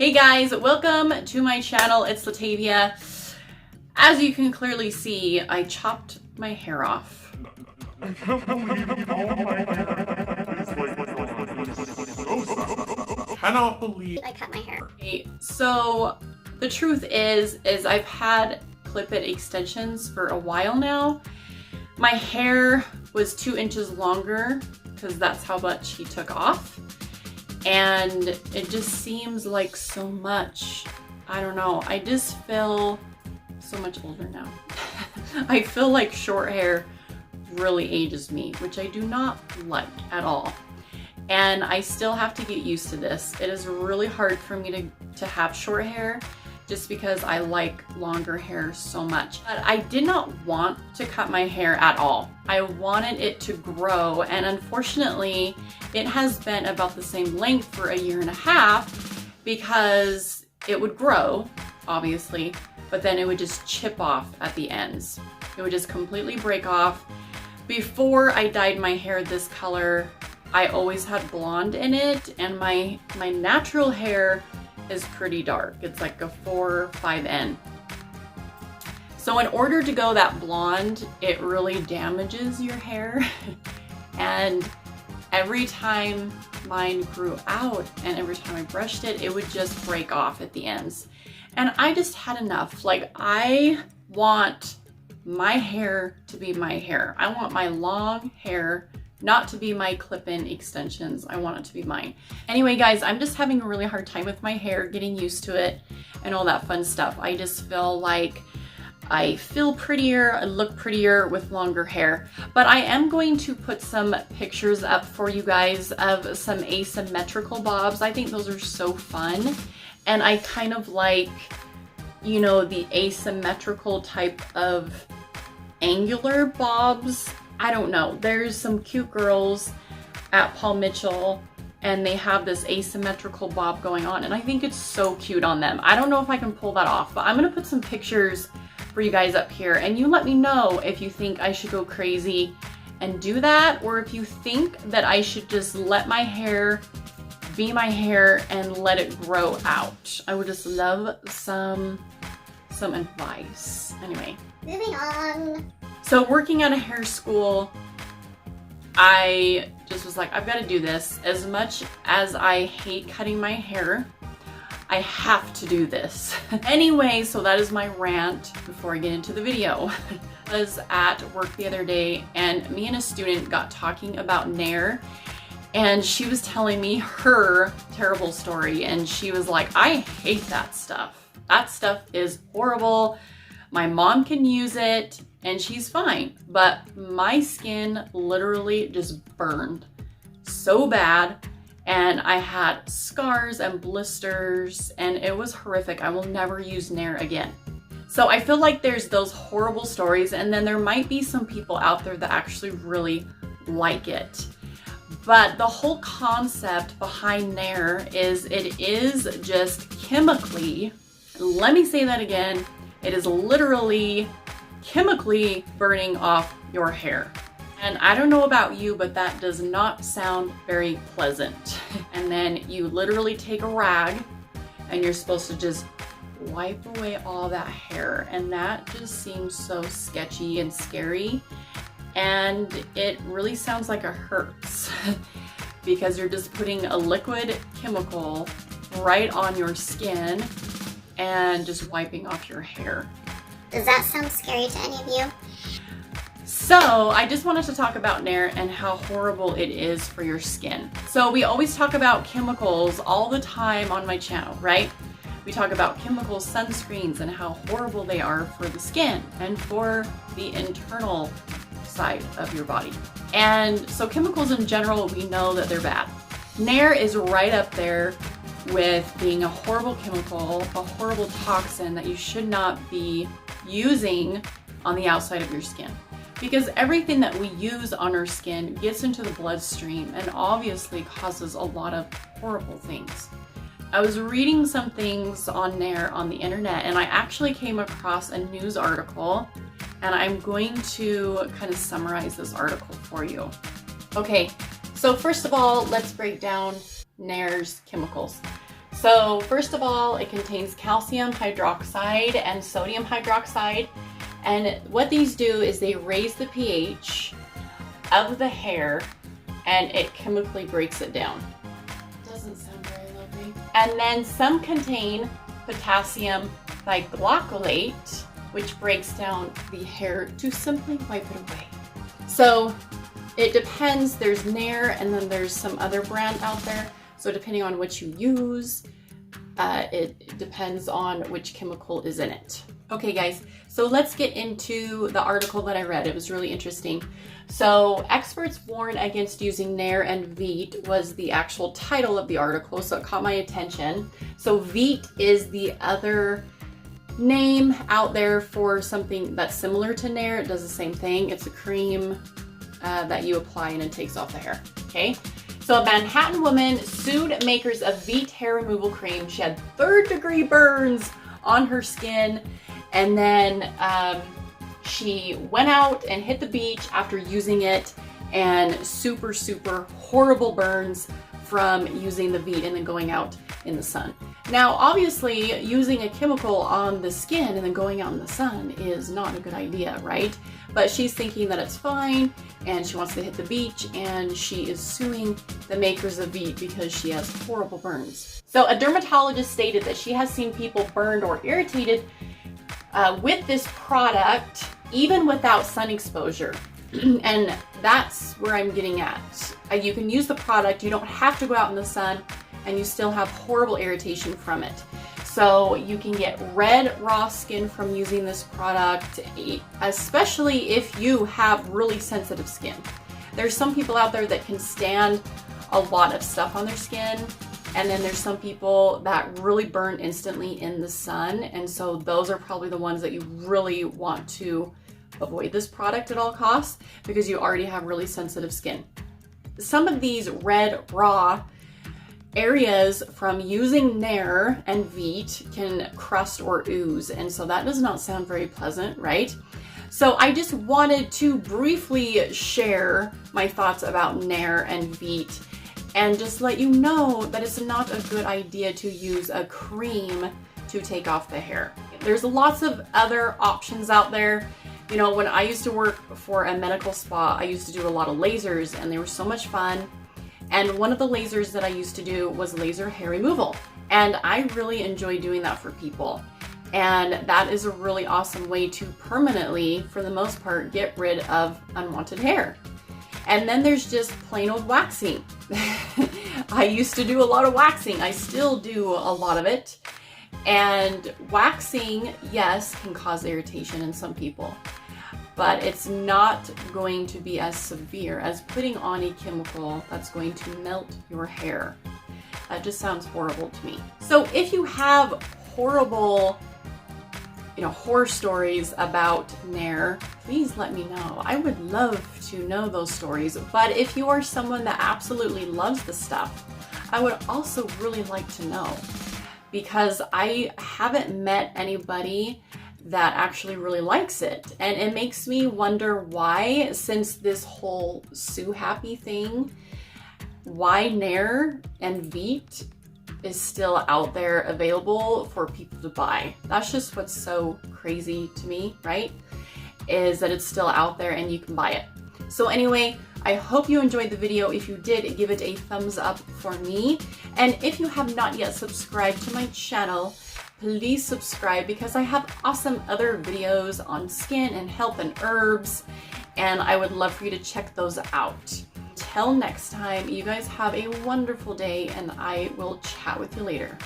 Hey guys, welcome to my channel. It's Latavia. As you can clearly see, I chopped my hair off. Cannot believe I cut my hair. Okay, so the truth is I've had clip-it extensions for a while now. My hair was 2 inches longer because that's how much he took off. And it just seems like so much. I don't know. I just feel so much older now. I feel like short hair really ages me, which I do not like at all. And I still have to get used to this. It is really hard for me to have short hair just because I like longer hair so much. But I did not want to cut my hair at all. I wanted it to grow, and unfortunately, it has been about the same length for 1.5 years because it would grow, obviously, but then it would just chip off at the ends. It would just completely break off. Before I dyed my hair this color, I always had blonde in it, and my natural hair is pretty dark. It's like a 4-5N. So in order to go that blonde, it really damages your hair. And every time mine grew out and every time I brushed it, it would just break off at the ends. And I just had enough. Like, I want my hair to be my hair. I want my long hair not to be my clip-in extensions. I want it to be mine. Anyway, guys, I'm just having a really hard time with my hair, getting used to it and all that fun stuff. I just feel like I feel prettier, I look prettier with longer hair. But I am going to put some pictures up for you guys of some asymmetrical bobs. I think those are so fun. And I kind of like, you know, the asymmetrical type of angular bobs. I don't know. There's some cute girls at Paul Mitchell and they have this asymmetrical bob going on, and I think it's so cute on them. I don't know if I can pull that off, but I'm gonna put some pictures for you guys up here, and you let me know if you think I should go crazy and do that, or if you think that I should just let my hair be my hair and let it grow out. I would just love some advice. Anyway. Moving on. So working at a hair school, I just was like, I've got to do this. As much as I hate cutting my hair, I have to do this. Anyway, so that is my rant before I get into the video. I was at work the other day and me and a student got talking about Nair, and she was telling me her terrible story, and she was like, I hate that stuff. That stuff is horrible. My mom can use it and she's fine, but my skin literally just burned so bad, and I had scars and blisters, and it was horrific. I will never use Nair again. So I feel like there's those horrible stories, and then there might be some people out there that actually really like it. But the whole concept behind Nair is it is just chemically, let me say that again, it is literally chemically burning off your hair. And I don't know about you, but that does not sound very pleasant. And then you literally take a rag and you're supposed to just wipe away all that hair. And that just seems so sketchy and scary. And it really sounds like it hurts because you're just putting a liquid chemical right on your skin and just wiping off your hair. Does that sound scary to any of you? So I just wanted to talk about Nair and how horrible it is for your skin. So we always talk about chemicals all the time on my channel, right? We talk about chemical sunscreens and how horrible they are for the skin and for the internal side of your body. And so chemicals in general, we know that they're bad. Nair is right up there with being a horrible chemical, a horrible toxin that you should not be using on the outside of your skin. Because everything that we use on our skin gets into the bloodstream and obviously causes a lot of horrible things. I was reading some things on Nair on the internet, and I actually came across a news article, and I'm going to kind of summarize this article for you. Okay, so first of all, let's break down Nair's chemicals. So first of all, it contains calcium hydroxide and sodium hydroxide. And what these do is they raise the pH of the hair and it chemically breaks it down. Doesn't sound very lovely. And then some contain potassium biglycolate, which breaks down the hair to simply wipe it away. So it depends. There's Nair and then there's some other brand out there. So depending on what you use, it depends on which chemical is in it. Okay guys, so let's get into the article that I read. It was really interesting. So experts warn against using Nair and Veet was the actual title of the article, so it caught my attention. So Veet is the other name out there for something that's similar to Nair. It does the same thing. It's a cream that you apply and it takes off the hair, okay? So a Manhattan woman sued makers of Veet hair removal cream. She had third-degree burns on her skin, and then she went out and hit the beach after using it, and super horrible burns from using the Veet and then going out in the sun. Now, obviously, using a chemical on the skin and then going out in the sun is not a good idea, right? But she's thinking that it's fine, and she wants to hit the beach, and she is suing the makers of Veet because she has horrible burns. So a dermatologist stated that she has seen people burned or irritated with this product, even without sun exposure. And that's where I'm getting at. You can use the product, you don't have to go out in the sun, and you still have horrible irritation from it. So you can get red, raw skin from using this product, especially if you have really sensitive skin. There's some people out there that can stand a lot of stuff on their skin, and then there's some people that really burn instantly in the sun, and so those are probably the ones that you really want to avoid this product at all costs because you already have really sensitive skin. Some of these red, raw areas from using Nair and Veet can crust or ooze, and so that does not sound very pleasant, right? So I just wanted to briefly share my thoughts about Nair and Veet and just let you know that it's not a good idea to use a cream to take off the hair. There's lots of other options out there. You know, when I used to work for a medical spa, I used to do a lot of lasers, and they were so much fun. And one of the lasers that I used to do was laser hair removal. And I really enjoy doing that for people. And that is a really awesome way to permanently, for the most part, get rid of unwanted hair. And then there's just plain old waxing. I used to do a lot of waxing. I still do a lot of it. And waxing, yes, can cause irritation in some people, but it's not going to be as severe as putting on a chemical that's going to melt your hair. That just sounds horrible to me. So if you have horrible, horror stories about Nair, please let me know. I would love to know those stories. But if you are someone that absolutely loves the stuff, I would also really like to know, because I haven't met anybody that actually really likes it. And it makes me wonder why, since this whole Sue Happy thing, why Nair and Veet is still out there available for people to buy. That's just what's so crazy to me, right? Is that it's still out there and you can buy it. So anyway, I hope you enjoyed the video. If you did, give it a thumbs up for me. And if you have not yet subscribed to my channel, please subscribe, because I have awesome other videos on skin and health and herbs, and I would love for you to check those out. Till next time, you guys have a wonderful day, and I will chat with you later.